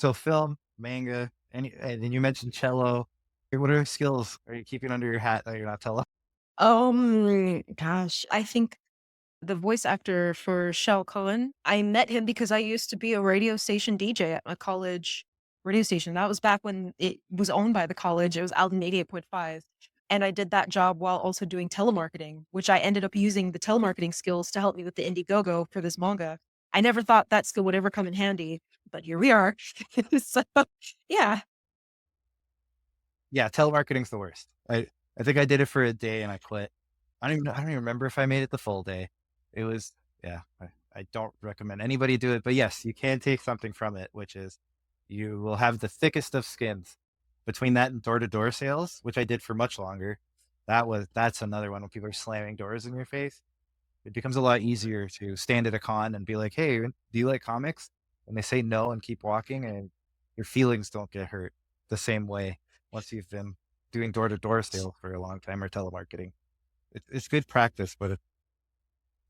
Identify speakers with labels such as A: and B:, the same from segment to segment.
A: So film, manga, and then you mentioned cello. What other skills are you keeping under your hat that you're not telling?
B: Gosh, I think the voice actor for Shao Cullen, I met him because I used to be a radio station DJ at my college radio station. That was back when it was owned by the college. It was Alden 88.5. And I did that job while also doing telemarketing, which I ended up using the telemarketing skills to help me with the Indiegogo for this manga. I never thought that skill would ever come in handy, but here we are. So, yeah.
A: Yeah, telemarketing's the worst. I think I did it for a day and I quit. I don't even remember if I made it the full day. It was yeah, I don't recommend anybody do it, but yes, you can take something from it, which is you will have the thickest of skins. Between that and door-to-door sales, which I did for much longer, that's another one when people are slamming doors in your face. It becomes a lot easier to stand at a con and be like, "Hey, do you like comics?" And they say no and keep walking, and your feelings don't get hurt the same way once you've been doing door-to-door sales for a long time or telemarketing. It's good practice, but it's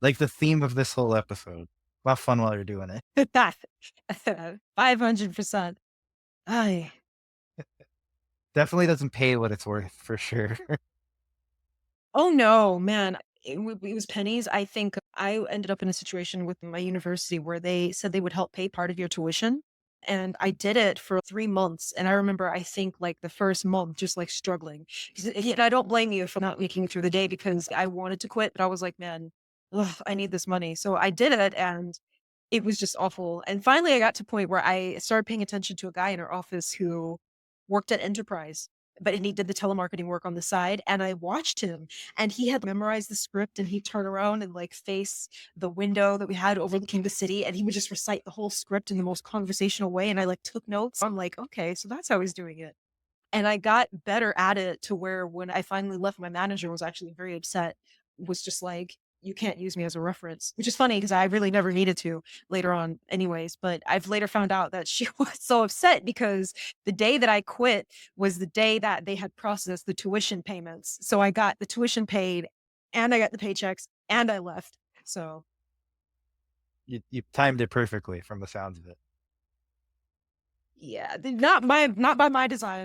A: like the theme of this whole episode. Have fun while you're doing it.
B: 500%. Ay.
A: Definitely doesn't pay what it's worth for sure.
B: Oh, no, man. It was pennies. I think I ended up in a situation with my university where they said they would help pay part of your tuition, and I did it for 3 months, and I remember, I think, like, the first month just, like, struggling. 'Cause and I don't blame you for not making it through the day because I wanted to quit, but I was like, "Man, ugh, I need this money." So I did it, and it was just awful, and finally, I got to a point where I started paying attention to a guy in our office who worked at Enterprise, but and he did the telemarketing work on the side, and I watched him, and he had memorized the script, and he'd turn around and, like, face the window that we had overlooking the city, and he would just recite the whole script in the most conversational way, and I, like, took notes. I'm like, "Okay, so that's how he's doing it." And I got better at it to where when I finally left, my manager was actually very upset, was just like, "You can't use me as a reference," which is funny because I really never needed to later on anyways, but I've later found out that she was so upset because the day that I quit was the day that they had processed the tuition payments. So I got the tuition paid and I got the paychecks and I left. So,
A: You timed it perfectly from the sounds of it.
B: yeah, not by my design.